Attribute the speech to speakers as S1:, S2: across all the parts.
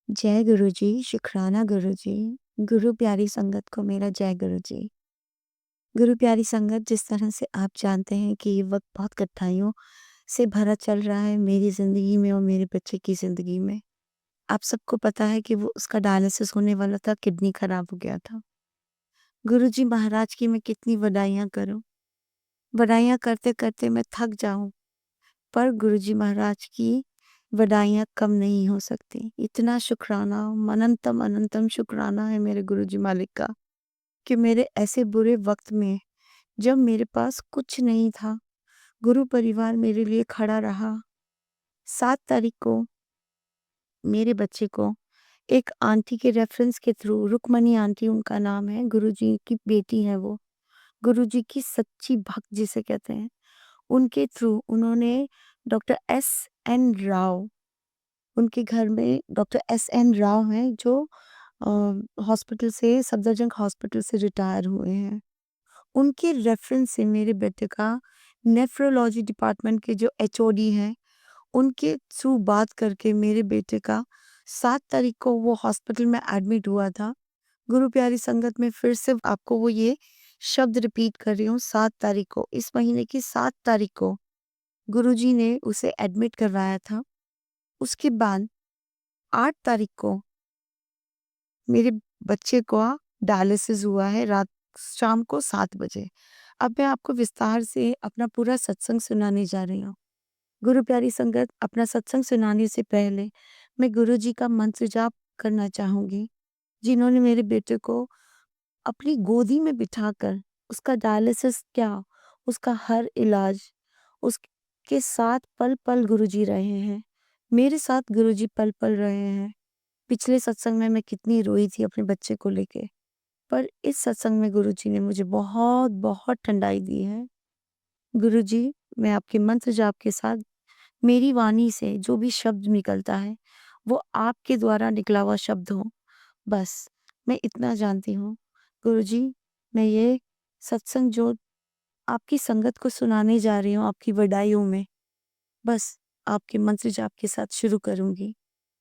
S1: जय गुरु जी, शुकराना गुरु जी। गुरु प्यारी संगत को मेरा जय गुरु जी। गुरु प्यारी संगत, जिस तरह से आप जानते हैं कि ये वक़्त बहुत कठिनाइयों से भरा चल रहा है मेरी ज़िंदगी में और मेरे बच्चे की ज़िंदगी में। आप सबको पता है कि वो उसका डायलिसिस होने वाला था, किडनी खराब हो गया था। गुरु जी महाराज की मैं कितनी वडाइयाँ करूँ? वडाइयाँ करते-करते मैं थक जाऊँ, पर गुरु जी महाराज की वडाइयाँ कम नहीं हो सकती। इतना शुकराना, अनंतम अनंतम शुकराना है मेरे गुरु जी मालिक का, कि मेरे ऐसे बुरे वक़्त में जब मेरे पास कुछ नहीं था, गुरु परिवार मेरे लिए खड़ा रहा। 7 तारीख को मेरे बच्चे को एक आंटी के रेफ़रेंस के थ्रू, रुक्मणी आंटी उनका नाम है, गुरुजी की बेटी हैं वो। गुरुजी की सच्ची भक्त जिसे कहते हैं, उनके थ्रू उन्होंने डॉक्टर एस.एन. राव, उनके घर में डॉक्टर एस.एन. राव हैं जो अ, हॉस्पिटल से, सफदरजंग हॉस्पिटल से रिटायर हुए हैं। उनके रेफ़रेंस से मेरे बेटे का नेफ्रोलॉजी डिपार्टमेंट के जो एचओडी हैं, उनके थ्रू बात करके मेरे बेटे का 7 तारीख को वो हॉस्पिटल में एडमिट हुआ था। गुरु प्यारी संगत में फिर से आपको वो ये शब्द रिपीट कर रही हूँ, 7 तारीख को, इस महीने की 7 तारीख को गुरुजी ने उसे एडमिट करवाया था। उसके बाद 8 तारीख को मेरे बच्चे का डायलिसिस हुआ है, रात शाम को 7 बजे। अब मैं आपको विस्तार से अपना पूरा सत्संग सुनाने जा रही हूँ। गुरु प्यारी संगत, अपना सत्संग सुनाने से पहले मैं गुरु जी का मंत्र जाप करना चाहूँगी, जिन्होंने मेरे बेटे को अपनी गोदी में बिठाकर उसका डायलिसिस क्या, उसका हर इलाज उसके साथ पल-पल गुरुजी रहे हैं। मेरे साथ गुरुजी पल-पल रहे हैं। पिछले सत्संग में मैं कितनी रोई थी अपने बच्चे को लेके, पर इस सत्संग में गुरुजी ने मुझे बहुत-बहुत ठंडाई दी है। गुरुजी, मैं आपके मंत्र जाप के साथ, मेरी वाणी से जो भी शब्द निकलता है, वो आपके द्वारा निकला हुआ शब्द हो, बस मैं इतना जानती हूँ। गुरुजी, मैं ये सत्संग जो आपकी संगत को सुनाने जा रही हूँ आपकी वडाइयों में, बस आपके मंत्र जाप के साथ शुरू करूँगी।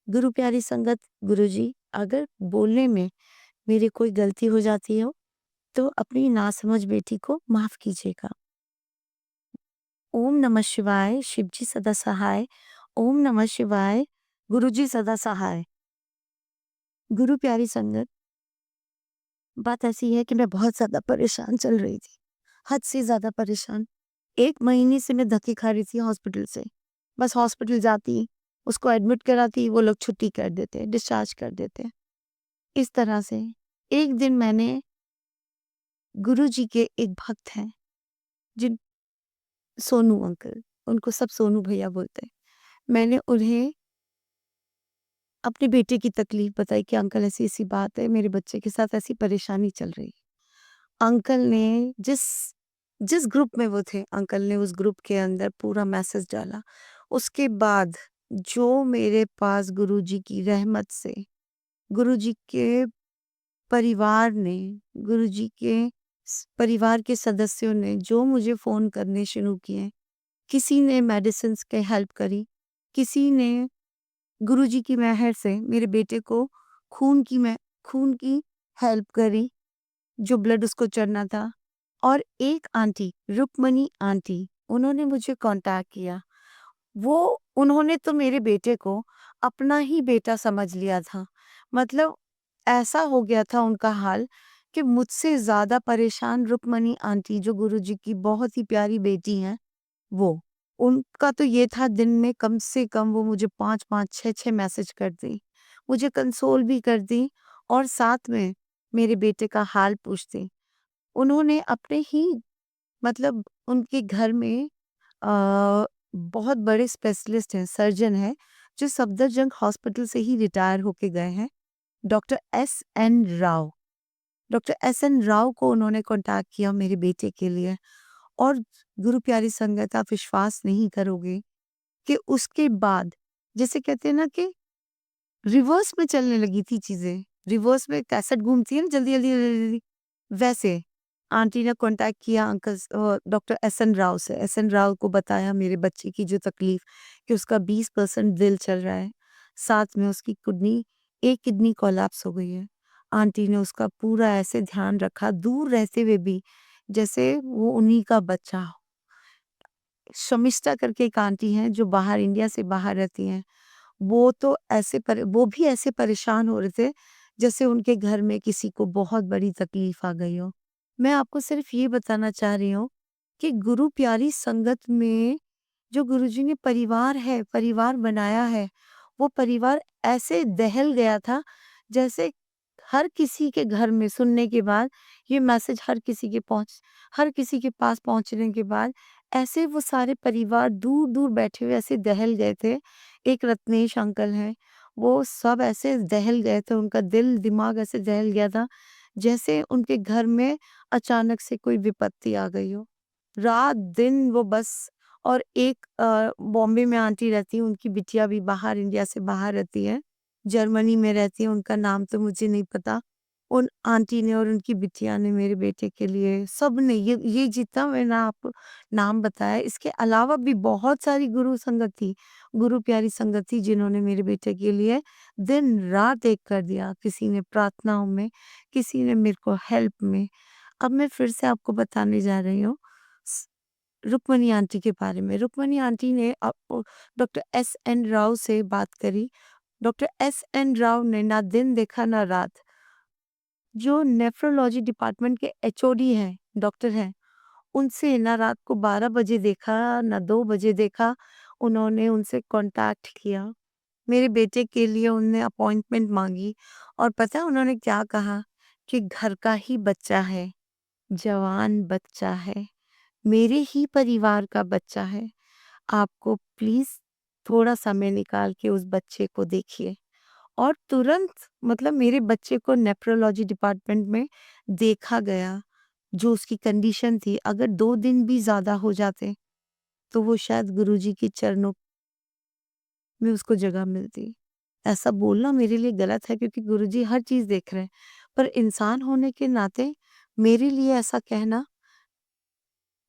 S1: गुरु प्यारी संगत, गुरुजी, अगर बोलने में मेरी कोई गलती हो जाती हो, तो अपनी नासमझ बेटी को माफ़ कीजिएगा। ओम नमः शिवाय, शिव जी सदा सहाय। ओम नमः शिवाय, गुरु जी सदा सहाय। गुरु प्यारी संगत, बात ऐसी है कि मैं बहुत ज़्यादा परेशान चल रही थी, हद से ज़्यादा परेशान। 1 महीने से मैं धक्के खा रही थी हॉस्पिटल से। बस हॉस्पिटल जाती, उसको एडमिट कराती, वो लोग छुट्टी कर देते, डिस्चार्ज कर देते। इस तरह से एक दिन मैंने, गुरु जी के एक भक्त हैं, जिन सोनू अंकल, उनको सब सोनू भैया बोलते हैं। मैंने उन्हें अपने बेटे की तकलीफ बताई कि अंकल ऐसी-ऐसी बात है, मेरे बच्चे के साथ ऐसी परेशानी चल रही है। अंकल ने जिस जिस ग्रुप में वो थे, अंकल ने उस ग्रुप के अंदर पूरा मैसेज डाला। उसके बाद जो मेरे पास गुरुजी की रहमत से, गुरुजी के परिवार ने, गुरुजी के परिवार के सदस्यों ने जो मुझे फ़ोन करने शुरू किए, किसी ने मेडिसिन्स की हेल्प करी, किसी ने गुरुजी की मेहर से मेरे बेटे को खून की हेल्प करी, जो ब्लड उसको चढ़ना था। और एक आंटी, रुक्मणी आंटी, उन्होंने मुझे कॉन्टैक्ट किया। वो उन्होंने तो मेरे बेटे को अपना ही बेटा समझ लिया था। मतलब ऐसा हो गया था उनका हाल कि मुझसे ज़्यादा परेशान रुक्मणी आंटी, जो गुरुजी की बहुत ही प्यारी बेटी हैं, वो। उनका तो ये था, दिन में कम से कम वो मुझे 5-5, 6-6 मैसेज करती, मुझे कंसोल भी करती और साथ में मेरे बेटे का हाल पूछती। उन्होंने अपने ही, मतलब उनके घर में बहुत बड़े स्पेशलिस्ट हैं, सर्जन हैं, जो सफदरजंग हॉस्पिटल से ही रिटायर होके गए हैं, doctor SN. Rao. Doctor SN. Rao को उन्होंने कॉन्टैक्ट किया मेरे बेटे के लिए। और गुरु प्यारी संगत, आप विश्वास नहीं करोगे कि उसके बाद, जैसे कहते हैं ना कि रिवर्स में चलने लगी थी चीज़ें। रिवर्स में कैसेट घूमती है ना, जल्दी-जल्दी, वैसे आंटी ने कॉन्टैक्ट किया डॉक्टर एस.एन. राव से। एस.एन. राव को बताया मेरे बच्चे की जो तकलीफ़, कि उसका 20% दिल चल रहा है, साथ में उसकी किडनी एक किडनी कोलैप्स हो गई है। आंटी ने उसका पूरा ऐसे ध्यान रखा, दूर रहते हुए भी, जैसे वो उन्हीं का बच्चा हो। शमिष्ठा करके एक आंटी हैं जो बाहर इंडिया से बाहर रहती हैं। वो भी ऐसे परेशान हो रहे थे जैसे उनके घर में किसी को बहुत बड़ी तकलीफ आ गई हो। मैं आपको सिर्फ ये बताना चाह रही हूँ कि गुरु प्यारी संगत में जो गुरुजी ने परिवार बनाया है, वो परिवार ऐसे दहल गया था जैसे हर किसी के घर में सुनने के बाद ये मैसेज हर किसी के पास पहुंचने के बाद ऐसे वो सारे परिवार दूर-दूर बैठे हुए ऐसे दहल गए थे। एक रत्नेश अंकल हैं, वो सब ऐसे दहल गए थे, उनका दिल दिमाग ऐसे दहल गया था जैसे उनके घर में अचानक से कोई विपत्ति आ गई हो। रात-दिन वो बस और एक बॉम्बे में आंटी रहती हैं, उनकी बिटिया भी बाहर इंडिया से बाहर रहती है, जर्मनी में रहती है, उनका नाम तो मुझे नहीं पता। उन आंटी ने और उनकी बिटिया ने मेरे बेटे के लिए सबने ये जितना मैंने आपको नाम बताया, इसके अलावा भी बहुत सारी गुरु प्यारी संगत थी जिन्होंने मेरे बेटे के लिए दिन-रात एक कर दिया। किसी ने प्रार्थनाओं में, किसी ने मेरे को हेल्प में। अब मैं फिर से आपको बताने जा रही हूँ स रुक्मिणी आंटी के बारे में। रुक्मिणी आंटी ने डॉक्टर एस एन राव से बात करी। डॉक्टर एस एन राव ने ना दिन देखा ना रात। जो नेफ्रोलॉजी डिपार्टमेंट के एचओडी हैं, डॉक्टर हैं, उनसे ना रात को 12 बजे देखा, ना 2 बजे देखा। उन्होंने उनसे कॉन्टैक्ट किया। मेरे बेटे के लिए उन्होंने अपॉइंटमेंट माँगी और पता है उन्होंने क्या कहा? कि घर का ही बच्चा है, जवान बच्चा है, मेरे ही परिवार का बच्चा है। आपको प्लीज़ थोड़ा समय निकाल के उस बच्चे को देखिए। और तुरंत मतलब मेरे बच्चे को नेफ्रोलॉजी डिपार्टमेंट में देखा गया। जो उसकी कंडीशन थी, अगर 2 दिन भी ज़्यादा हो जाते, तो वो शायद गुरुजी के चरणों में उसको जगह मिलती। ऐसा बोलना मेरे लिए गलत है क्योंकि गुरुजी हर चीज़ देख रहे हैं। पर इंसान होने के नाते मेरे लिए ऐसा कहना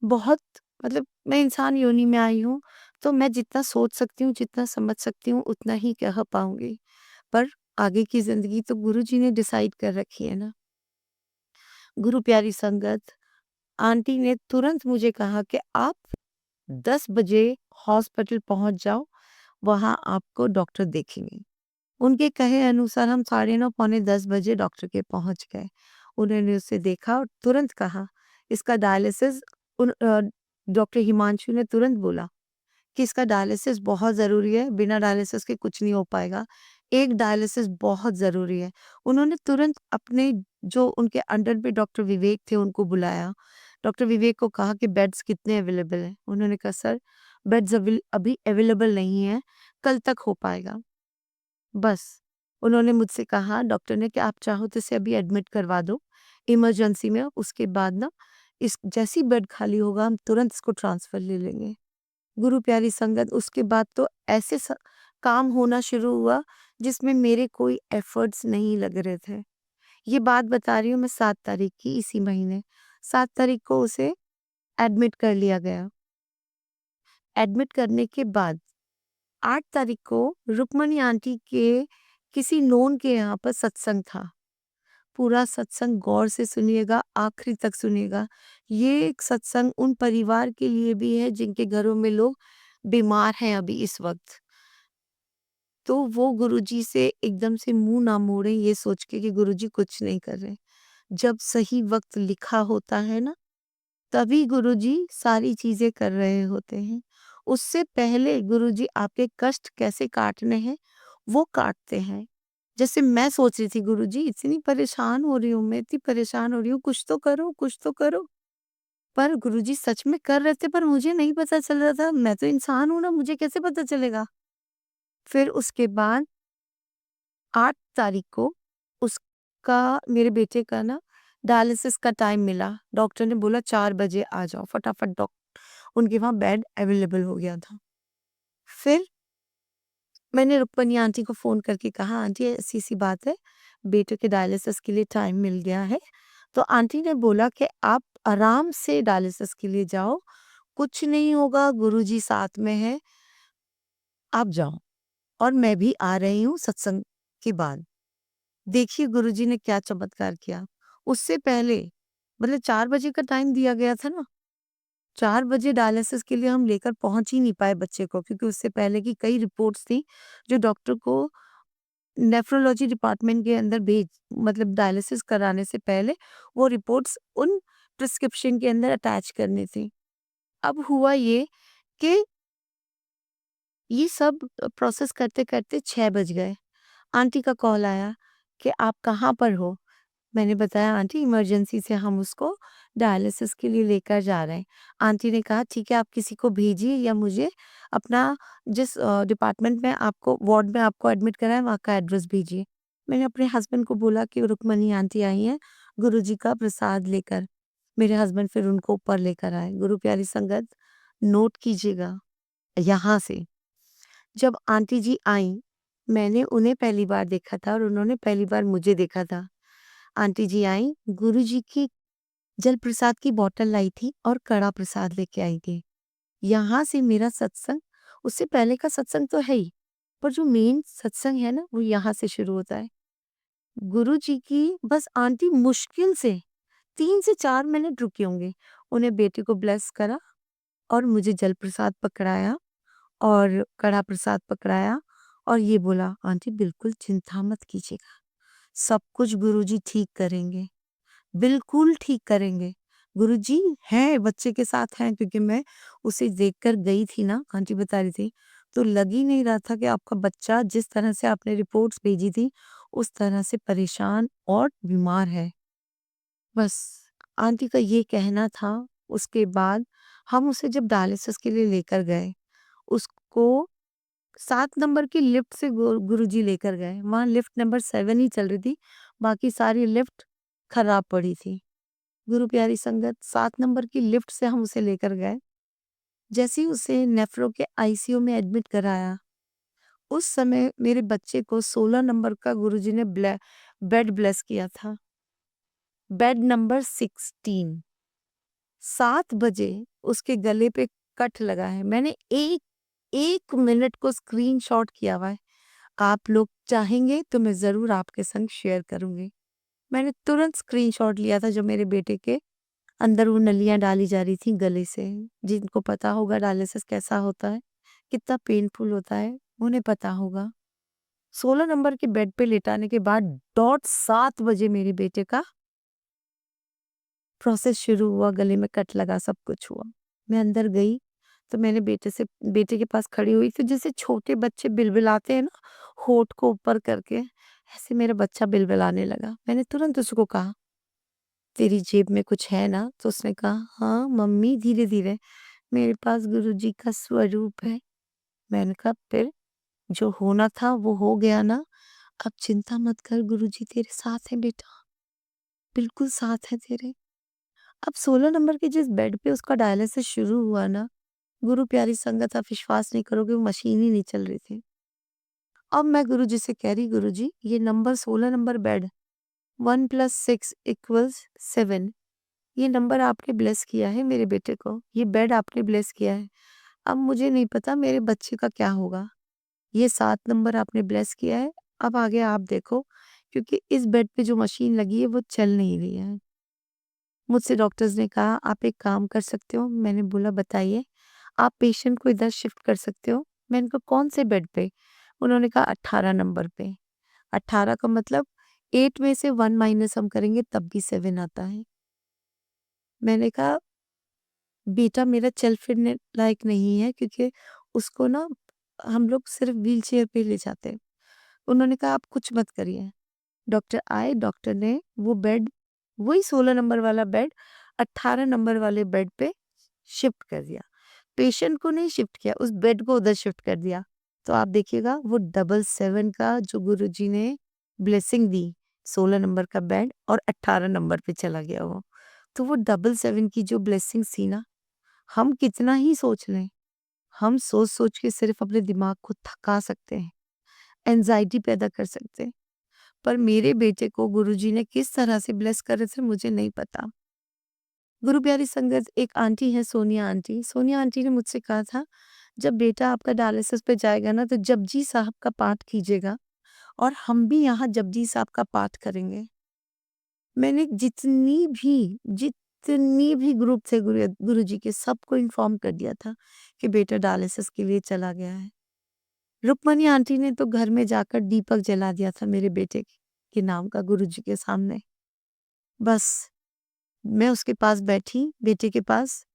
S1: बहुत मतलब मैं इंसान योनि में आई हूँ, तो मैं जितना सोच सकती हूँ, जितना समझ सकती हूँ, उतना ही कह पाऊँगी। पर आगे की ज़िंदगी तो गुरुजी ने डिसाइड कर रखी है ना। गुरु प्यारी संगत, आंटी ने तुरंत मुझे कहा कि आप 10 बजे हॉस्पिटल पहुँच जाओ, वहाँ आपको डॉक्टर देखेंगे। उनके कहे अनुसार हम साढ़े 9 पौने 10 बजे डॉक्टर के पहुँच गए। उन्होंने उसे देखा और तुरंत कहा, इसका डायलिसिस डॉक्टर हिमांशु ने तुरंत बोला कि इसका डायलिसिस बहुत ज़रूरी है, बिना डायलिसिस के कुछ नहीं हो पाएगा। एक डायलिसिस बहुत ज़रूरी है। उन्होंने तुरंत अपने जो उनके अंडर पे डॉक्टर विवेक थे उनको बुलाया। डॉक्टर विवेक को कहा कि बेड्स कितने अवेलेबल हैं? उन्होंने कहा सर बेड्स अभी अवेलेबल नहीं है, कल तक हो पाएगा। बस उन्होंने मुझसे कहा डॉक्टर ने कि आप चाहो तो इसे अभी एडमिट करवा दो इमरजेंसी में, उसके बाद ना इस जैसी बेड खाली होगा हम तुरंत इसको ट्रांसफ़र ले लेंगे। गुरु प्यारी संगत उसके बाद तो ऐसे काम होना शुरू हुआ जिसमें मेरे कोई एफर्ट्स नहीं लग रहे थे। ये बात बता रही हूँ मैं 7 तारीख की इसी महीने। 7 तारीख को उसे एडमिट कर लिया गया। एडमिट करने के बाद 8 तारीख को रुक्मणी आंटी के किसी नोन के यहाँ पर सत्संग था। पूरा सत्संग गौर से सुनिएगा, आखिरी तक सुनिएगा। ये एक सत्संग उन परिवार के लिए भी है जिनके घरों में लोग बीमार हैं अभी इस वक़्त। तो वो गुरुजी से एकदम से मुँह ना मोड़ें ये सोच के कि गुरुजी कुछ नहीं कर रहे। जब सही वक़्त लिखा होता है ना, तभी गुरुजी सारी चीज़ें कर रहे होते हैं। उससे पहले गुरुजी आपके कष्ट कैसे काटने हैं, वो काटते हैं। जैसे मैं सोच रही थी गुरुजी इतनी परेशान हो रही हूँ मैं, इतनी परेशान हो रही हूँ, कुछ तो करो, कुछ तो करो। पर गुरुजी सच में कर रहे थे पर मुझे नहीं पता चल रहा था। मैं तो इंसान हूँ ना, मुझे कैसे पता चलेगा? फिर उसके बाद 8 तारीख को उसका मेरे बेटे का ना डायलिसिस का टाइम मिला। डॉक्टर ने बोला 4 बजे आ जाओ, फटाफट उनके वहाँ बेड अवेलेबल हो गया था। फिर मैंने रुक्मणी आंटी को फ़ोन करके कहा आंटी ऐसी-ऐसी बात है, बेटे के डायलिसिस के लिए टाइम मिल गया है। तो आंटी ने बोला कि आप आराम से डायलिसिस के लिए जाओ, कुछ नहीं होगा, गुरुजी साथ में हैं, आप जाओ और मैं भी आ रही हूँ सत्संग के बाद। देखिए गुरुजी ने क्या चमत्कार किया। उससे पहले मतलब 4 बजे का टाइम दिया गया था ना, 4 बजे डायलिसिस के लिए हम लेकर पहुँच ही नहीं पाए बच्चे को, क्योंकि उससे पहले की कई रिपोर्ट्स थी जो डॉक्टर को नेफ्रोलॉजी डिपार्टमेंट के अंदर भेज मतलब डायलिसिस कराने से पहले वो रिपोर्ट्स उन प्रिस्क्रिप्शन के अंदर अटैच करनी थी। अब हुआ ये कि ये सब प्रोसेस करते-करते 6 बज गए। आंटी का कॉल आया कि आप कहाँ पर हो? मैंने बताया आंटी इमरजेंसी से हम उसको डायलिसिस के लिए लेकर जा रहे हैं। आंटी ने कहा ठीक है आप किसी को भेजिए या मुझे अपना जिस डिपार्टमेंट में आपको वार्ड में आपको एडमिट करा है वहाँ का एड्रेस भेजिए। मैंने अपने हस्बैंड को बोला कि रुक्मणी आंटी आई हैं गुरुजी का प्रसाद लेकर। मेरे हस्बैंड फिर उनको ऊपर लेकर आए। गुरु प्यारी संगत नोट कीजिएगा यहाँ से जब आंटी जी आईं, मैंने उन्हें पहली बार देखा था और उन्होंने पहली बार मुझे देखा था। आंटी जी आईं, गुरुजी की जल प्रसाद की बॉटल लाई थी और कड़ा प्रसाद लेके आई थी। यहाँ से मेरा सत्संग उससे पहले का सत्संग तो है ही, पर जो मेन सत्संग है ना, वो यहाँ से शुरू होता है। गुरुजी की बस आंटी मुश्किल से 3 से 4 मिनट रुके होंगे। उन्हें बेटे को ब्लेस करा और मुझे जल प्रसाद पकड़ाया और कड़ा प्रसाद पकड़ाया और ये बोला, "आंटी बिल्कुल चिंता मत कीजिएगा, सब कुछ गुरुजी ठीक करेंगे, बिल्कुल ठीक करेंगे। गुरुजी हैं, बच्चे के साथ हैं।" क्योंकि मैं उसे देखकर गई थी ना, आंटी बता रही थी, तो लग ही नहीं रहा था कि आपका बच्चा जिस तरह से आपने रिपोर्ट्स भेजी थी, उस तरह से परेशान और बीमार है। बस आंटी का ये कहना था, उसके बाद हम उसे जब डायलिसिस के लिए लेकर गए, उसको 7 नंबर की लिफ्ट से गुरुजी लेकर गए। वहाँ लिफ्ट नंबर 7 ही चल रही थी, बाकी सारी लिफ्ट खराब पड़ी थी। गुरु प्यारी संगत 7 नंबर की लिफ्ट से हम उसे लेकर गए। जैसे ही उसे नेफ्रो के आईसीयू में एडमिट कराया, उस समय मेरे बच्चे को 16 नंबर का गुरुजी ने बेड ब्लेस किया था। बेड नंबर 16 7 बजे उसके गले पे कट लगा है। मैंने एक 1 मिनट को स्क्रीनशॉट किया हुआ है। आप लोग चाहेंगे तो मैं ज़रूर आपके संग शेयर करूँगी। मैंने तुरंत स्क्रीनशॉट लिया था जब मेरे बेटे के अंदर वो नलियाँ डाली जा रही थी गले से। जिनको पता होगा डायलिसिस कैसा होता है, कितना पेनफुल होता है, उन्हें पता होगा। 16 नंबर के बेड पे लेटाने के बाद डॉट 7 बजे मेरे बेटे का प्रोसेस शुरू हुआ, गले में कट लगा, सब कुछ हुआ। मैं अंदर गई तो मैंने बेटे के पास खड़ी हुई तो जैसे छोटे बच्चे बिलबिलाते हैं ना, होठ को ऊपर करके, ऐसे मेरा बच्चा बिलबिलाने लगा। मैंने तुरंत उसको कहा, "तेरी जेब में कुछ है ना?" तो उसने कहा, "हाँ, मम्मी।" धीरे-धीरे, "मेरे पास गुरुजी का स्वरूप है।" मैंने कहा, "फिर? जो होना था वो हो गया ना? अब चिंता मत कर, गुरुजी तेरे साथ हैं बेटा, बिल्कुल साथ हैं तेरे।" अब 16 नंबर के जिस बेड पे उसका डायलिसिस शुरू हुआ ना, गुरु प्यारी संगत आप विश्वास नहीं करोगे वो मशीन ही नहीं चल रही थी। अब मैं गुरुजी से कह रही गुरुजी ये नंबर 16 नंबर बेड 1 + 6 = 7 ये नंबर आपने ब्लेस किया है मेरे बेटे को, ये बेड आपने ब्लेस किया है। अब मुझे नहीं पता मेरे बच्चे का क्या होगा। ये 7 नंबर आपने ब्लेस किया है, अब आगे आप देखो क्योंकि इस बेड पे जो मशीन लगी है वो चल नहीं रही है। मुझसे डॉक्टर्स ने कहा आप एक काम कर सकते हो, मैंने बोला बताइए? आप पेशेंट को इधर शिफ्ट कर सकते हो। मैंने कहा कौन से बेड पे? उन्होंने कहा 18 नंबर पे। 18 का मतलब 8 में से 1 माइनस हम करेंगे तब भी 7 आता है। मैंने कहा बेटा मेरा चल फिरने लायक नहीं है क्योंकि उसको ना हम लोग सिर्फ व्हीलचेयर पे ले जाते हैं। उन्होंने कहा आप कुछ मत करिए। डॉक्टर आए, डॉक्टर ने वो बेड वही 16 नंबर वाला बेड 18 नंबर वाले बेड पे शिफ्ट कर दिया। पेशेंट को नहीं शिफ्ट किया, उस बेड को उधर शिफ्ट कर दिया। तो आप देखिएगा वो डबल 7 का जो गुरुजी ने ब्लेसिंग दी, 16 नंबर का बेड और 18 नंबर पे चला गया वो। तो वो डबल 7 की जो ब्लेसिंग्स थी ना, हम कितना ही सोच लें, हम सोच-सोच के सिर्फ अपने दिमाग को थका सकते हैं, एंग्ज़ायटी पैदा कर सकते हैं। पर मेरे बेटे को गुरुजी ने किस तरह से ब्लेस करे थे मुझे नहीं पता। गुरु प्यारी संगत एक आंटी है सोनिया आंटी ने मुझसे कहा था जब बेटा आपका डायलिसिस पे जाएगा ना तो जपजी साहब का पाठ कीजिएगा और हम भी यहाँ जपजी साहब का पाठ करेंगे। मैंने जितनी भी ग्रुप थे गुरुजी के, सबको इन्फॉर्म कर दिया था कि बेटा डायलिसिस के लिए चला गया है। रुक्मणी आंटी ने तो घर में जाकर दीपक जला दिया था मेरे बेटे के नाम का गुरुजी के सामने। बस मैं उसके पास बैठी, बेटे के पास।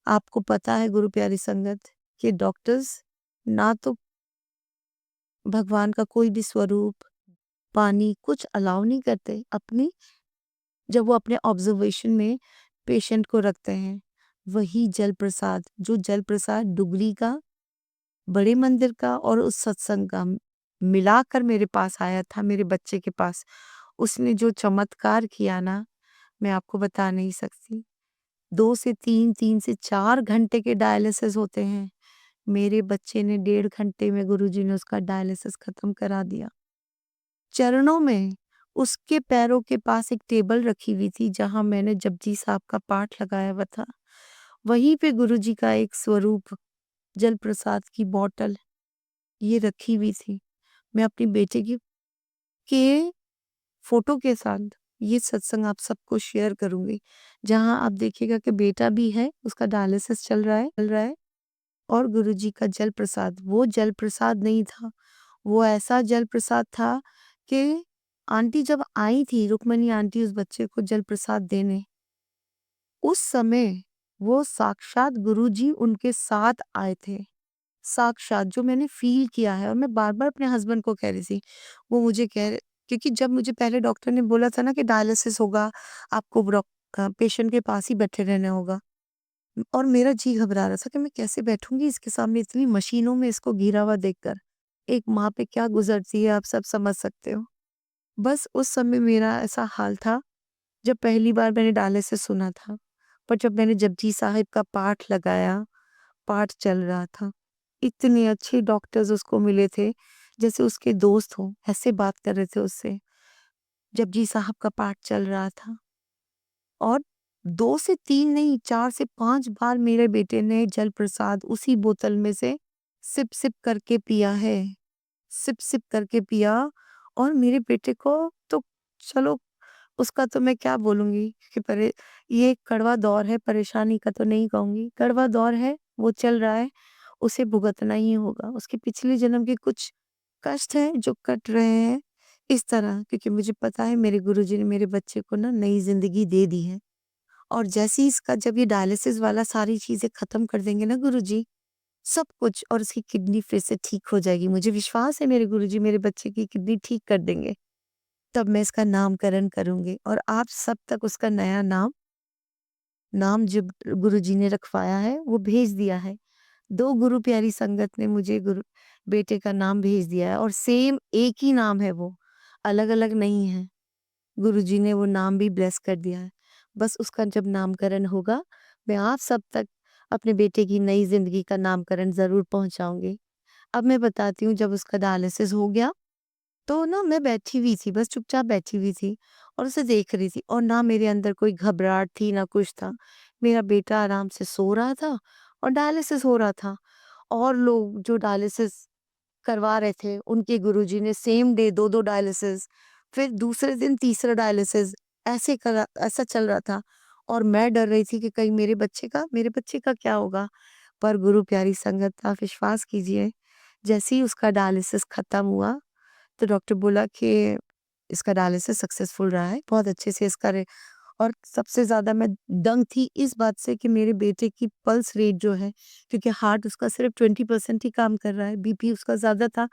S1: आपको पता है गुरु प्यारी संगत कि डॉक्टर्स ना तो भगवान का कोई भी स्वरूप, पानी कुछ अलाउ नहीं करते अपनी, जब वो अपने ऑब्जर्वेशन में पेशेंट को रखते हैं। वही जल प्रसाद, जो जल प्रसाद डुगरी का, बड़े मंदिर का और उस सत्संग का मिलाकर मेरे पास आया था, मेरे बच्चे के पास, उसने जो चमत्कार किया ना, मैं आपको बता नहीं सकती। 2 से 3, 3 से 4 घंटे के डायलिसिस होते हैं। मेरे बच्चे ने 1.5 घंटे में गुरुजी ने उसका डायलिसिस खत्म करा दिया। चरणों में उसके पैरों के पास एक टेबल रखी हुई थी जहां मैंने जपजी साहब का पाठ लगाया हुआ था। वहीं पे गुरुजी का एक स्वरूप, जल प्रसाद की बॉटल ये रखी हुई थी। मैं अपनी बेटे की के फोटो के साथ ये सत्संग आप सबको शेयर करूंगी, जहां आप देखिएगा कि बेटा भी है, उसका डायलिसिस चल रहा है और गुरुजी का जल प्रसाद, वो जल प्रसाद नहीं था, वो ऐसा जल प्रसाद था कि आंटी जब आई थी, रुक्मणी आंटी उस बच्चे को जल प्रसाद देने, उस समय वो साक्षात गुरुजी उनके साथ आए थे। साक्षात, जो मैंने फ़ील किया है और मैं बार-बार अपने हस्बैंड को कह रही थी। वो मुझे कह रहे, क्योंकि जब मुझे पहले डॉक्टर ने बोला था ना कि डायलिसिस होगा, आपको पेशेंट के पास ही बैठे रहना होगा, और मेरा जी घबरा रहा था कि मैं कैसे बैठूँगी इसके सामने इतनी मशीनों में इसको घिरा हुआ देखकर। एक माँ पे क्या गुज़रती है आप सब समझ सकते हो। बस उस समय मेरा ऐसा हाल था, जब पहली बार मैंने डायलिसिस सुना था, पर जब मैंने जपजी साहिब का पाठ लगाया, पाठ चल रहा था। इतने अच्छे डॉक्टर्स उसको मिले थे, जैसे उसके दोस्त हों, ऐसे बात कर रहे थे उससे। जपजी साहब का पाठ चल रहा था और 2 से 3 नहीं, 4 से 5 बार मेरे बेटे ने जल प्रसाद उसी बोतल में से सिप-सिप करके पिया है। सिप-सिप करके पिया, और मेरे बेटे को तो चलो, उसका तो मैं क्या बोलूँगी कि ये कड़वा दौर है, परेशानी का तो नहीं कहूँगी, कड़वा दौर है, वो चल रहा है, उसे भुगतना ही होगा। उसके पिछले जन्म के कुछ कष्ट हैं जो कट रहे हैं इस तरह, क्योंकि मुझे पता है मेरे गुरुजी ने मेरे बच्चे को ना नई ज़िंदगी दे दी है। और जैसे ही इसका जब ये डायलिसिस वाला सारी चीज़ें खत्म कर देंगे ना गुरुजी, सब कुछ, और उसकी किडनी फिर से ठीक हो जाएगी। मुझे विश्वास है मेरे गुरुजी मेरे बच्चे की किडनी ठीक कर देंगे। तब मैं इसका नामकरण करूँगी और आप सब तक उसका नया नाम नाम जो गुरुजी ने रखवाया है वो भेज दिया है। 2 गुरु प्यारी संगत ने मुझे गुरु बेटे का नाम भेज दिया है, और सेम एक ही नाम है वो, अलग-अलग नहीं है। गुरुजी ने वो नाम भी ब्लेस कर दिया है। बस उसका जब नामकरण होगा, मैं आप सब तक अपने बेटे की नई ज़िंदगी का नामकरण ज़रूर पहुँचाऊँगी। अब मैं बताती हूँ, जब उसका डायलिसिस हो गया, तो ना मैं बैठी हुई थी, बस चुपचाप बैठी हुई थी और उसे देख रही थी, और ना मेरे अंदर कोई घबराहट थी, ना कुछ था। मेरा बेटा आराम से सो रहा था और डायलिसिस हो रहा था, और लोग जो डायलिसिस करवा रहे थे, उनके गुरुजी ने सेम डे 2-2 डायलिसिस, फिर दूसरे दिन तीसरा डायलिसिस, ऐसा चल रहा था, और मैं डर रही थी कि कहीं मेरे बच्चे का क्या होगा? पर गुरु प्यारी संगत, आप विश्वास कीजिए, जैसे ही उसका डायलिसिस खत्म हुआ, तो डॉक्टर बोला कि इसका डायलिसिस सक्सेसफुल रहा है, बहुत अच्छे से इसका रे और सबसे ज़्यादा मैं दंग थी इस बात से कि मेरे बेटे की पल्स रेट जो है, क्योंकि हार्ट उसका सिर्फ 20% ही काम कर रहा है, बीपी उसका ज़्यादा था।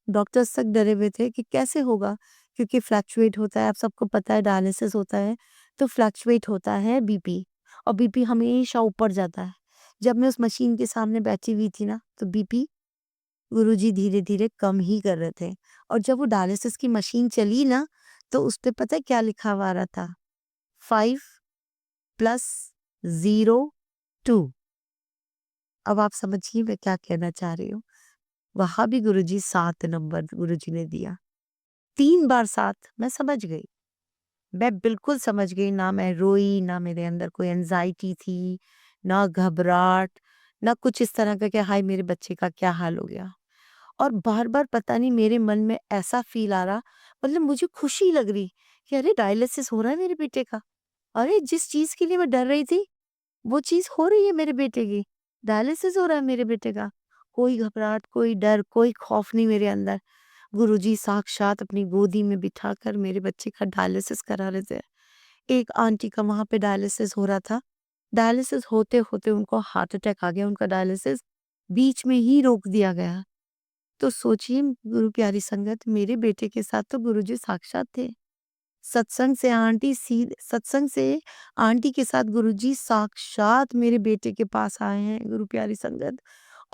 S1: डॉक्टर्स तक डरे हुए थे कि कैसे होगा? क्योंकि फ्लक्चुएट होता है, आप सबको पता है डायलिसिस होता है, तो फ्लक्चुएट होता है बीपी, और बीपी हमेशा ऊपर जाता है। जब मैं उस मशीन के सामने बैठी हुई थी ना, तो बीपी गुरुजी धीरे-धीरे कम ही कर रहे थे, और जब वो डायलिसिस की मशीन चली ना, तो उसपे पता है क्या लिखा हुआ आ रहा था? 5+02। अब आप समझिए मैं क्या कहना चाह रही हूँ। वहाँ भी गुरुजी 7 नंबर गुरुजी ने दिया। 3 बार 7, मैं समझ गई। मैं बिल्कुल समझ गई, ना मैं रोई, ना मेरे अंदर कोई एंग्ज़ायटी थी, ना घबराहट, ना कुछ इस तरह का कि हाय मेरे बच्चे का क्या हाल हो गया। और बार-बार पता नहीं मेरे मन में ऐसा फ़ील आ रहा, मतलब मुझे खुशी लग रही कि अरे डायलिसिस हो रहा है मेरे बेटे का। अरे जिस चीज़ के लिए मैं डर रही थी, वो चीज़ हो रही है मेरे बेटे की। डायलिसिस हो रहा है मेरे बेटे का। कोई घबराहट, कोई डर, कोई खौफ नहीं मेरे अंदर। गुरुजी साक्षात अपनी गोदी में बिठाकर मेरे बच्चे का डायलिसिस करा रहे थे। एक आंटी का वहाँ पे डायलिसिस हो रहा था। डायलिसिस होते-होते उनको हार्ट अटैक आ गया, उनका डायलिसिस बीच में ही रोक दिया गया। तो सोचिए गुरु प्यारी संगत, मेरे बेटे के साथ तो गुरुजी साक्षात थे। सत्संग से आंटी के साथ गुरुजी साक्षात मेरे बेटे के पास आए हैं, गुरु प्यारी संगत।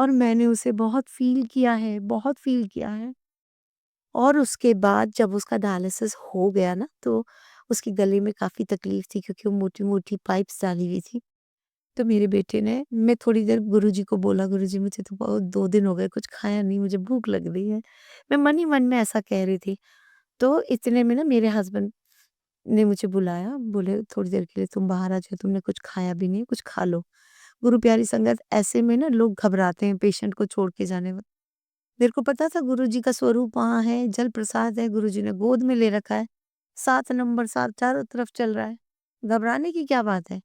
S1: और मैंने उसे बहुत फ़ील किया है, बहुत फ़ील किया है। और उसके बाद जब उसका डायलिसिस हो गया ना, तो उसके गले में काफ़ी तकलीफ़ थी क्योंकि वो मोटी-मोटी पाइप्स डाली हुई थी। तो मेरे बेटे ने मैं थोड़ी देर गुरुजी को बोला, गुरुजी मुझे तो बहुत 2 दिन हो गए कुछ खाया नहीं, मुझे भूख लग रही है। मैं मन ही मन में ऐसा कह रही थी। तो इतने में ना मेरे हस्बैंड ने मुझे बुलाया, बोले थोड़ी देर के लिए तुम बाहर आ जाओ, तुमने कुछ खाया भी नहीं है, कुछ खा लो। गुरु प्यारी संगत, ऐसे में ना लोग घबराते हैं पेशेंट को छोड़ के जाने में। मेरे को पता था गुरुजी का स्वरूप वहाँ है, जल प्रसाद है, गुरुजी ने गोद में ले रखा है। 7 नंबर 7 चारों तरफ चल रहा है। घबराने की क्या बात है?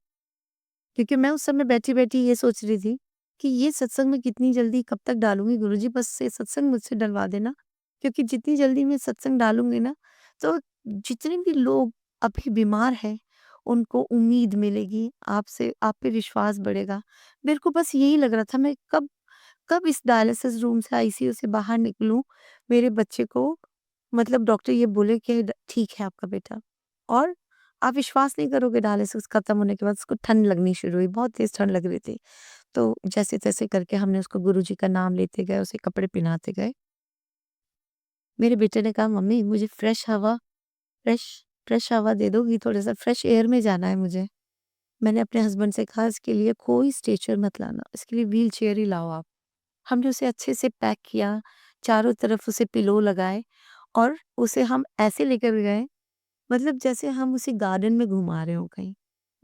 S1: क्योंकि मैं उस समय बैठी-बैठी ये सोच रही थी कि ये सत्संग में कितनी जल्दी कब तक डालूँगी गुरुजी, बस ये सत्संग मुझसे डलवा देना। क्योंकि जितनी जल्दी मैं सत्संग डालूँगी ना, तो जितने भी लोग अभी बीमार हैं, उनको उम्मीद मिलेगी, आपसे आप पे विश्वास बढ़ेगा। मेरे को बस यही लग रहा था, मैं कब कब इस डायलिसिस रूम से, आईसीयू से बाहर निकलूँ, मेरे बच्चे को मतलब डॉक्टर ये बोले कि ठीक है आपका बेटा। और आप विश्वास नहीं करोगे, डायलिसिस खत्म होने के बाद उसको ठंड लगनी शुरू हुई, बहुत तेज़ ठंड लग रही थी। तो जैसे-तैसे करके हमने उसको गुरुजी का नाम लेते गए, उसे कपड़े पहनाते गए। मेरे बेटे ने कहा, मम्मी मुझे फ्रेश फ्रेश हवा दे दोगी? थोड़ा-सा फ्रेश एयर में जाना है मुझे। मैंने अपने हस्बैंड से कहा, इसके लिए कोई स्ट्रेचर मत लाना, इसके लिए व्हील चेयर ही लाओ आप। हमने उसे अच्छे से पैक किया, चारों तरफ उसे पिलो लगाए और उसे हम ऐसे लेकर गए, मतलब जैसे हम उसे गार्डन में घुमा रहे हों कहीं।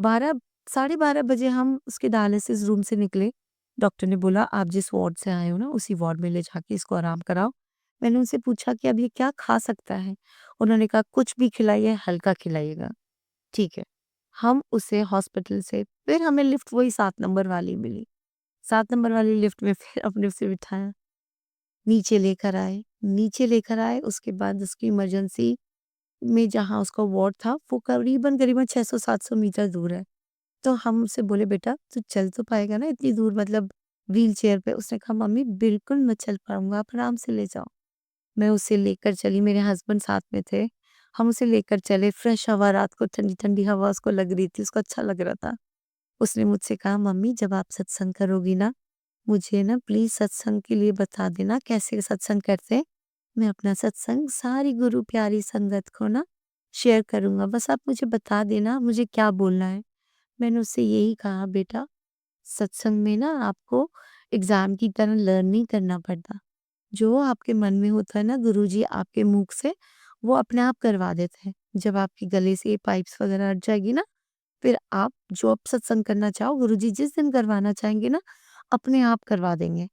S1: 12 साढ़े 12 बजे हम उसके डायलिसिस रूम से निकले। डॉक्टर ने बोला, आप जिस वार्ड से आए हो ना, उसी वार्ड में ले जाके इसको आराम कराओ। मैंने उनसे पूछा कि अब ये क्या खा सकता है? उन्होंने कहा, कुछ भी खिलाइए, हल्का खिलाइएगा। ठीक है। हम उसे हॉस्पिटल से फिर हमें लिफ्ट वही 7 नंबर वाली मिली। 7 नंबर वाली लिफ्ट में फिर अपने उसे बिठाया, नीचे लेकर आए, उसके बाद उसकी इमरजेंसी में जहाँ उसका वार्ड था, वो करीबन-करीबन 600-700 मीटर दूर है। तो हम उससे बोले, बेटा तू चल तो पाएगा ना इतनी दूर, मतलब व्हीलचेयर पे? उसने कहा, मम्मी बिल्कुल मैं चल पाऊँगा, आप आराम से ले जाओ। मैं उसे लेकर चली, मेरे हस्बैंड साथ में थे। हम उसे लेकर चले, फ्रेश हवा, रात को ठंडी-ठंडी हवा उसको लग रही थी, उसको अच्छा लग रहा था। उसने मुझसे कहा, मम्मी जब आप सत्संग करोगी ना, मुझे ना प्लीज़ सत्संग के लिए बता देना कैसे सत्संग करते हैं। मैं अपना सत्संग सारी गुरु प्यारी संगत को ना शेयर करूँगा, बस आप मुझे बता देना मुझे क्या बोलना है। मैंने उससे यही कहा, बेटा सत्संग में ना आपको एग्ज़ाम की तरह लर्न नहीं करना पड़ता। जो आपके मन में होता है ना, गुरुजी आपके मुख से वो अपने आप करवा देते हैं। जब आपके गले से ये पाइप्स वगैरह हट जाएगी ना, फिर आप जो आप सत्संग करना चाहो, गुरुजी जिस दिन करवाना चाहेंगे ना, अपने आप करवा देंगे।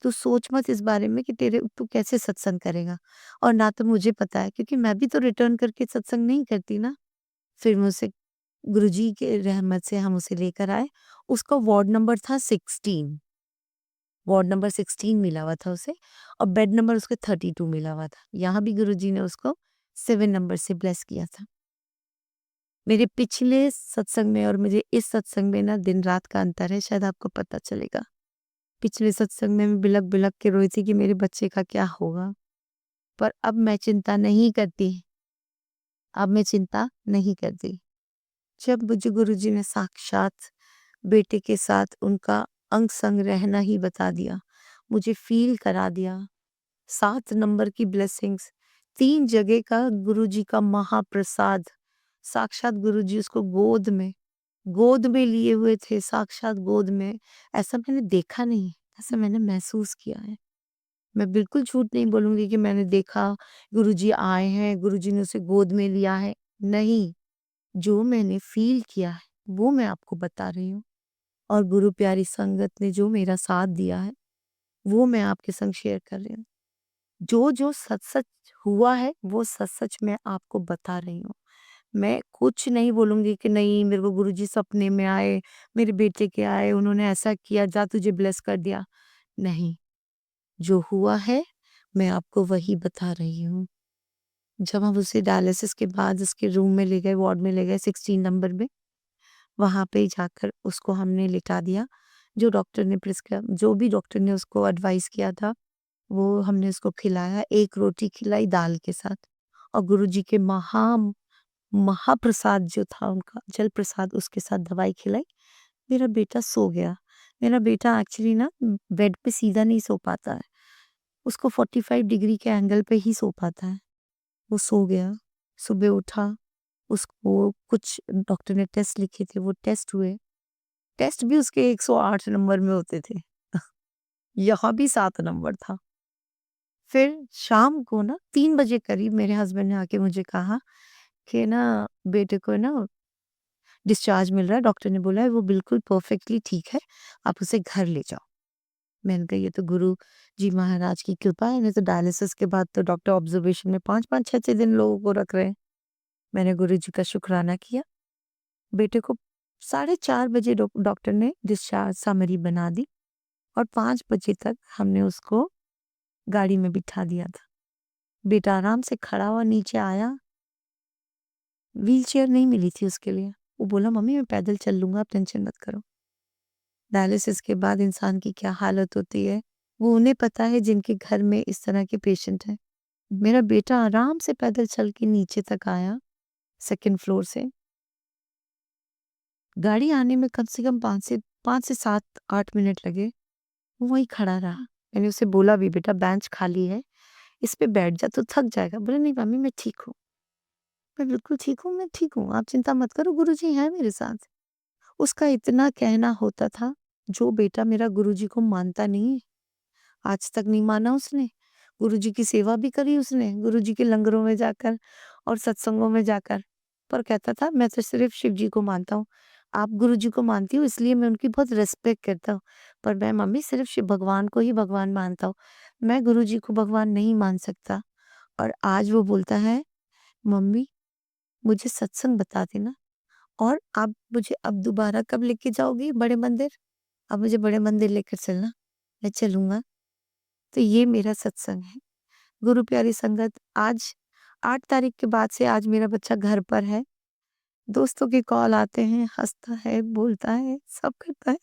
S1: तू सोच मत इस बारे में कि तेरे तू कैसे सत्संग करेगा। और ना तो मुझे पता है, क्योंकि मैं भी तो रिटर्न करके सत्संग नहीं करती ना। फिर मैं उसे गुरुजी के रहमत से हम उसे लेकर आए। उसका वार्ड नंबर था 16, वार्ड नंबर 16 मिला हुआ था उसे, और बेड नंबर उसको 32 मिला हुआ था। यहाँ भी गुरुजी ने उसको 7 नंबर से ब्लेस किया था। मेरे पिछले सत्संग में और मुझे इस सत्संग में ना दिन-रात का अंतर है, शायद आपको पता चलेगा। पिछले सत्संग में मैं बिलक-बिलक के रोई थी कि मेरे बच्चे का क्या होगा? पर अब मैं चिंता नहीं करती, अब मैं चिंता नहीं करती। जब मुझे गुरुजी ने साक्षात बेटे के साथ उनका अंग-संग रहना ही बता दिया, मुझे फ़ील करा दिया, 7 नंबर की ब्लेसिंग्स, 3 जगह का गुरुजी का महाप्रसाद, साक्षात गुरुजी उसको गोद में लिए हुए थे, साक्षात गोद में। ऐसा मैंने देखा नहीं, ऐसा मैंने महसूस किया है। मैं बिल्कुल झूठ नहीं बोलूँगी कि मैंने देखा, गुरुजी आए हैं, गुरुजी ने उसे गोद में लिया है, नहीं। जो मैंने फ़ील किया है, वो मैं आपको बता रही हूँ। और गुरु प्यारी संगत ने जो मेरा साथ दिया है, वो मैं आपके संग शेयर कर रही हूँ। जो सच-सच हुआ है, वो सच-सच मैं आपको बता रही हूँ। मैं कुछ नहीं बोलूँगी कि नहीं मेरे को गुरुजी सपने में आए, मेरे बेटे के आए, उन्होंने ऐसा किया, जा तुझे ब्लेस कर दिया। नहीं, जो हुआ है, मैं आपको वही बता रही हूँ। जब हम उसे डायलिसिस के बाद उसके रूम में ले गए, वार्ड में ले गए 16 नंबर में, वहाँ पे जाकर उसको हमने लिटा दिया। जो भी डॉक्टर ने उसको एडवाइस किया था, वो हमने उसको खिलाया। 1 रोटी खिलाई दाल के साथ और गुरुजी के महाप्रसाद जो था उनका, जल प्रसाद उसके साथ दवाई खिलाई। मेरा बेटा सो गया। मेरा बेटा एक्चुअली ना बेड पे सीधा नहीं सो पाता है। उसको 45 डिग्री के एंगल पे ही सो पाता है। वो सो गया, सुबह उठा, उसको कुछ डॉक्टर ने टेस्ट लिखे थे, वो टेस्ट हुए। टेस्ट भी उसके 108 नंबर में होते थे। यहाँ भी 7 नंबर था। फिर शाम को ना 3 बजे करीब मेरे हस्बैंड ने आके मुझे कहा कि ना बेटे को ना डिस्चार्ज मिल रहा है, डॉक्टर ने बोला है वो बिल्कुल परफेक्टली ठीक है, आप उसे घर ले जाओ। मैंने कहा ये तो गुरु जी महाराज की कृपा है, नहीं तो डायलिसिस के बाद तो डॉक्टर ऑब्जर्वेशन में 5-5 6-6 दिन लोगों को रख रहे हैं। मैंने गुरु जी का शुक्राना किया। बेटे को 4:30 बजे डॉक्टर ने डिस्चार्ज समरी बना दी और 5 बजे तक हमने उसको गाड़ी में बिठा दिया था। बेटा आराम से खड़ा हुआ नीचे आया, व्हीलचेयर नहीं मिली थी उसके लिए। वो बोला मम्मी मैं पैदल चल लूँगा, आप टेंशन मत करो। डायलिसिस के बाद इंसान की क्या हालत होती है, वो उन्हें पता है जिनके घर में इस तरह के पेशेंट हैं। मेरा बेटा आराम से पैदल चल के नीचे तक आया, सेकंड फ्लोर से। गाड़ी आने में कम से कम 5 से 7-8 मिनट लगे। वो वहीं खड़ा रहा। मैंने उसे बोला भी बेटा बेंच खाली है, इस पे बैठ जा तू थक जाएगा। बोला नहीं मम्मी मैं ठीक हूँ। मैं बिल्कुल ठीक हूँ, मैं ठीक हूँ, आप चिंता मत करो गुरुजी हैं मेरे साथ। उसका इतना कहना होता था, जो बेटा मेरा गुरुजी को मानता नहीं है, आज तक नहीं माना उसने। गुरुजी की सेवा भी करी उसने, गुरुजी के लंगरों में जाकर और सत्संगों में जाकर। पर कहता था मैं तो सिर्फ शिव जी को मानता हूँ। आप गुरुजी को मानती हो इसलिए मैं उनकी बहुत रिस्पेक्ट करता हूँ। पर मैं मम्मी सिर्फ शिव भगवान को ही भगवान मानता हूँ। मैं गुरुजी को भगवान नहीं मान सकता। और आज वो बोलता है, मम्मी मुझे सत्संग बता देना और आप मुझे अब दोबारा कब लेके जाओगी बड़े मंदिर? अब मुझे बड़े मंदिर लेकर चलना, मैं चलूँगा। तो ये मेरा सत्संग है। गुरु प्यारी संगत आज 8 तारीख के बाद से आज मेरा बच्चा घर पर है। दोस्तों के कॉल आते हैं, हँसता है, बोलता है, सब करता है।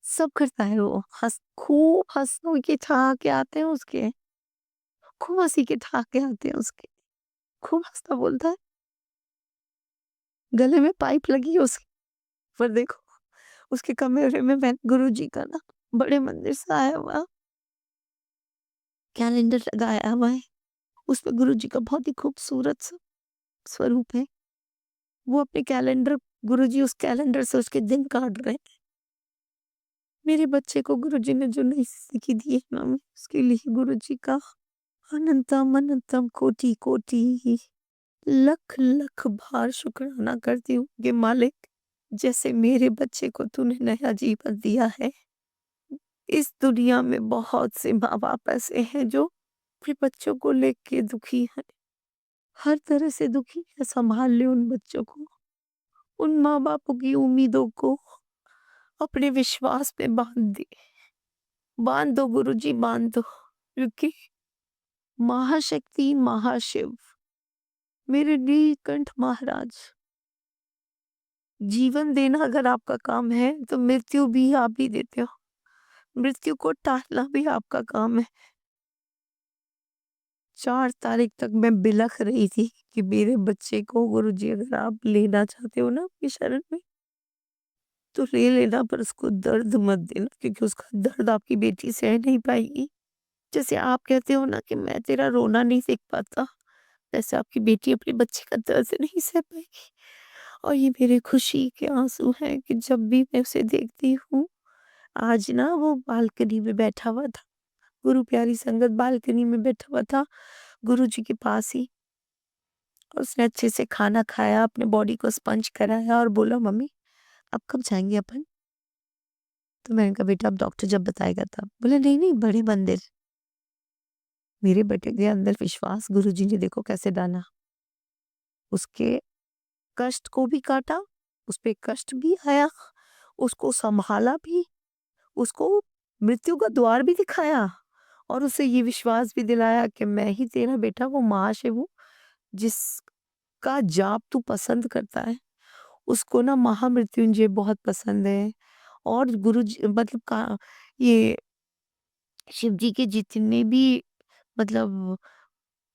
S1: सब करता है वो। खूब हँसों के ठहाके आते हैं उसके। खूब हँसी के ठहाके आते हैं उसके। खूब हँसता बोलता है। गले में पाइप लगी है उसकी। पर देखो उसके कमरे में मैंने गुरुजी का ना बड़े मंदिर से आया हुआ कैलेंडर लगाया हुआ है। उसमें गुरुजी का बहुत ही खूबसूरत सा स्वरूप है। वो अपने कैलेंडर गुरुजी उस कैलेंडर से उसके दिन काट रहे हैं। मेरे बच्चे को गुरुजी ने जो नई ज़िंदगी दी है ना मैं उसके लिए गुरुजी का अनंतम अनंतम कोटि-कोटि लख-लख बार शुक्राना करती हूँ कि मालिक जैसे मेरे बच्चे को तूने नया जीवन दिया है, इस दुनिया में बहुत से माँ-बाप ऐसे हैं जो अपने बच्चों को लेके दुखी हैं। हर तरह से दुखी है, संभाल ले उन बच्चों को, उन माँ-बापों की उम्मीदों को अपने विश्वास में बाँध दे। बाँध दो गुरुजी बाँध दो, क्योंकि महाशक्ति, महाशिव, मेरे नीलकंठ महाराज, जीवन देना अगर आपका काम है, तो मृत्यु भी आप ही देते हो। मृत्यु को टालना भी आपका काम है। 4 तारीख तक मैं बिलख रही थी कि मेरे बच्चे को गुरुजी अगर आप लेना चाहते हो ना अपनी शरण में, तो ले लेना पर उसको दर्द मत देना क्योंकि उसका दर्द आपकी बेटी सह नहीं पाएगी। जैसे आप कहते हो ना कि मैं तेरा रोना नहीं देख पाता, वैसे आपकी बेटी अपने बच्चे का दर्द नहीं सह पाएगी। और ये मेरे खुशी के आँसू हैं कि जब भी मैं उसे देखती हूँ, आज ना वो बालकनी में बैठा हुआ था, गुरु प्यारी संगत बालकनी में बैठा हुआ था, गुरुजी के पास ही। और उसने अच्छे से खाना खाया, अपने बॉडी को स्पंज कराया और बोला मम्मी अब कब जाएँगे अपन? तो मैंने कहा बेटा अब डॉक्टर जब बताएगा तब। बोले नहीं, नहीं बड़े मंदिर। मेरे बेटे के अंदर विश्वास गुरुजी ने देखो कैसे डाला। उसके कष्ट को भी काटा, उस पे कष्ट भी आया, उसको सँभाला भी, उसको मृत्यु का द्वार भी दिखाया और उसे ये विश्वास भी दिलाया कि मैं ही तेरा बेटा वो महाशिव हूँ, जिसका जाप तू पसंद करता है। उसको ना महामृत्युंजय बहुत पसंद है और गुरुजी मतलब का ये शिव जी के जितने भी मतलब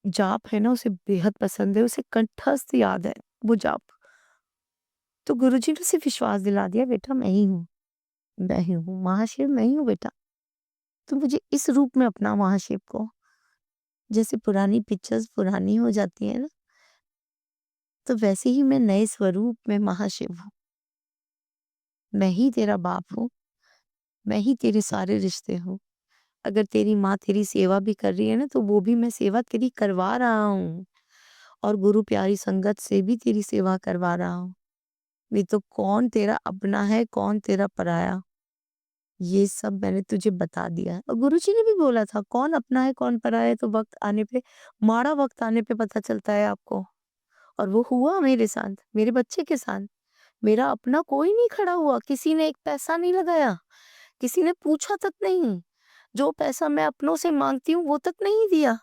S1: जाप है ना उसे बेहद पसंद है, उसे कंठस्थ याद है वो जाप। तो गुरुजी ने उसे विश्वास दिला दिया बेटा मैं ही हूँ, महाशिव मैं ही हूँ बेटा। तो मुझे इस रूप में अपना महाशिव को। जैसे पुरानी पिक्चर्स पुरानी हो जाती है ना, तो वैसे ही मैं नए स्वरूप में महाशिव हूँ। मैं ही तेरा बाप हूँ, मैं ही तेरे सारे रिश्ते हूँ। अगर तेरी माँ तेरी सेवा भी कर रही है ना, तो वो भी मैं सेवा तेरी करवा रहा हूँ और गुरु प्यारी संगत से भी तेरी सेवा करवा रहा हूँ। नहीं तो कौन तेरा अपना है, कौन तेरा पराया, ये सब मैंने तुझे बता दिया है। और गुरुजी ने भी बोला था, कौन अपना है, कौन पराया है, तो वक़्त आने पे माड़ा वक़्त आने पे पता चलता है आपको। और वो हुआ मेरे साथ, मेरे बच्चे के साथ। मेरा अपना कोई नहीं खड़ा हुआ, किसी ने एक पैसा नहीं लगाया, किसी ने पूछा तक नहीं। जो पैसा मैं अपनों से माँगती हूँ, वो तक नहीं दिया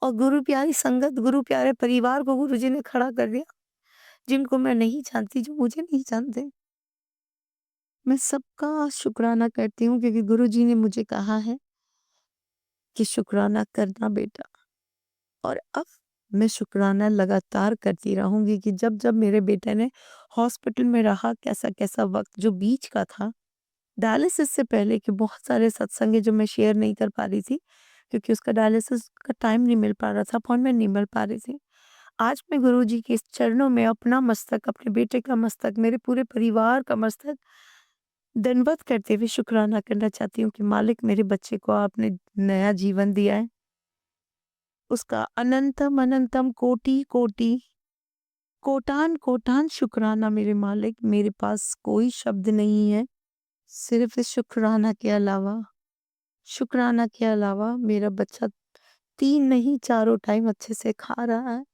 S1: और गुरु प्यारी संगत, गुरु प्यारे परिवार को गुरुजी ने खड़ा कर दिया, जिनको मैं नहीं जानती, जो मुझे नहीं जानते। मैं सबका शुक्राना करती हूँ क्योंकि गुरुजी ने मुझे कहा है कि शुक्राना करना बेटा। और अब मैं शुक्राना लगातार करती रहूँगी कि जब-जब मेरे बेटे ने हॉस्पिटल में रहा, कैसा-कैसा वक़्त जो बीच का था, डायलिसिस से पहले के बहुत सारे सत्संग हैं जो मैं शेयर नहीं कर पा रही थी, क्योंकि उसका डायलिसिस का टाइम नहीं मिल पा रहा था, अपॉइंटमेंट नहीं मिल पा रही थी। आज मैं गुरुजी के इस चरणों में अपना मस्तक, अपने बेटे का मस्तक, मेरे पूरे परिवार का मस्तक दंडवत करते हुए शुक्राना करना चाहती हूँ कि मालिक मेरे बच्चे को आपने नया जीवन दिया है। उसका अनंतम अनंतम कोटि-कोटि, कोटान-कोटान शुक्राना मेरे मालिक, मेरे पास कोई शब्द नहीं है, सिर्फ़ इस शुक्राना के अलावा मेरा बच्चा 3 नहीं चारों टाइम अच्छे से खा रहा है।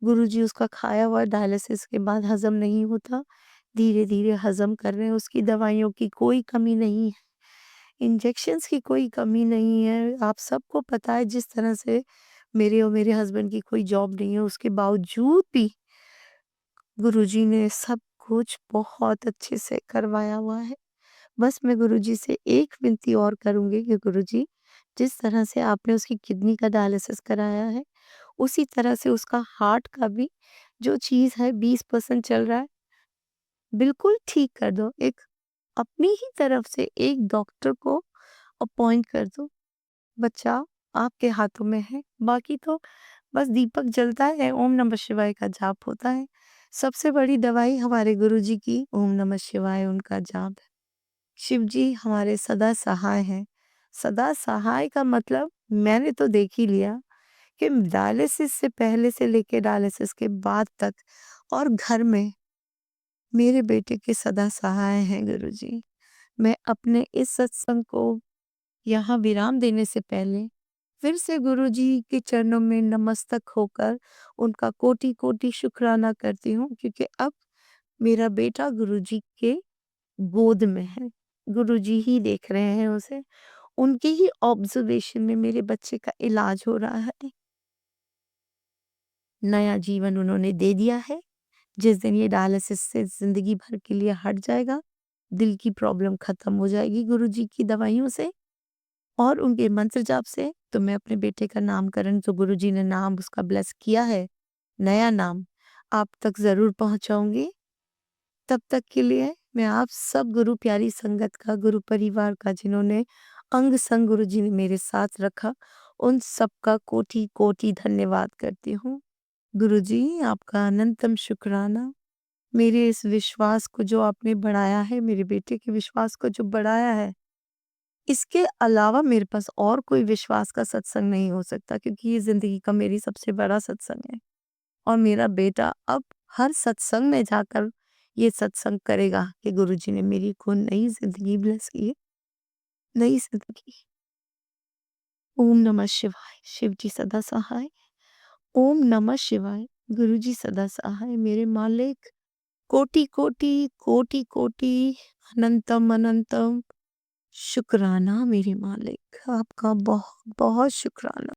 S1: गुरुजी उसका खाया हुआ डायलिसिस के बाद हज़म नहीं होता, धीरे-धीरे हज़म कर रहे हैं, उसकी दवाइयों की कोई कमी नहीं है, इंजेक्शंस की कोई कमी नहीं है। आप सबको पता है जिस तरह से मेरे और मेरे हस्बैंड की कोई जॉब नहीं है, उसके बावजूद भी गुरुजी ने सब कुछ बहुत अच्छे से करवाया हुआ है। बस मैं गुरुजी से एक विनती और करूँगी कि गुरुजी, जिस तरह से आपने उसकी किडनी का डायलिसिस कराया है, उसी तरह से उसका हार्ट का भी जो चीज़ है 20% चल रहा है, बिल्कुल ठीक कर दो। एक अपनी ही तरफ से एक डॉक्टर को अपॉइंट कर दो। बच्चा आपके हाथों में है, बाकी तो बस दीपक जलता है, ओम नमः शिवाय का जाप होता है। सबसे बड़ी दवाई हमारे गुरुजी की ओम नमः शिवाय उनका जाप है। शिव जी हमारे सदा सहाय हैं। सदा सहाय का मतलब मैंने तो देख ही लिया कि डायलिसिस से पहले से लेके डायलिसिस के बाद तक और घर में मेरे बेटे के सदा सहाय हैं गुरुजी। मैं अपने इस सत्संग को यहाँ विराम देने से पहले फिर से गुरुजी के चरणों में नमस्तक होकर उनका कोटि-कोटि शुक्राना करती हूँ क्योंकि अब मेरा बेटा गुरुजी के गोद में है। गुरुजी ही देख रहे हैं उसे। उनके ही ऑब्जर्वेशन में मेरे बच्चे का इलाज हो रहा है। नया जीवन उन्होंने दे दिया है। जिस दिन ये डायलिसिस से ज़िंदगी भर के लिए हट जाएगा, दिल की प्रॉब्लम खत्म हो जाएगी गुरुजी की दवाइयों से और उनके मंत्र जाप से। तो मैं अपने बेटे का नामकरण जो गुरुजी ने नाम उसका ब्लेस किया है, नया नाम, आप तक ज़रूर पहुँचाऊँगी। तब तक के लिए मैं आप सब गुरु प्यारी संगत का, गुरु परिवार का जिन्होंने अंग संग गुरुजी ने मेरे साथ रखा, उन सबका कोटि-कोटि धन्यवाद करती हूँ। गुरुजी आपका अनंतम शुक्राना। मेरे इस विश्वास को जो आपने बढ़ाया है, मेरे बेटे के विश्वास को जो बढ़ाया है, इसके अलावा मेरे पास और कोई विश्वास का सत्संग नहीं हो सकता क्योंकि ये ज़िंदगी का मेरी सबसे बड़ा सत्संग है। और मेरा बेटा अब हर सत्संग में जाकर ये सत्संग करेगा कि गुरुजी ने मेरी को नई ज़िंदगी ब्लेस की है, नई ज़िंदगी। ओम नमः शिवाय। शिव जी सदा सहाय। ओम नमः शिवाय। गुरु जी सदा सहाय। मेरे मालिक, कोटि कोटि कोटि कोटि अनंतम अनंतम शुक्राना मेरे मालिक, आपका बहुत बहुत शुक्राना।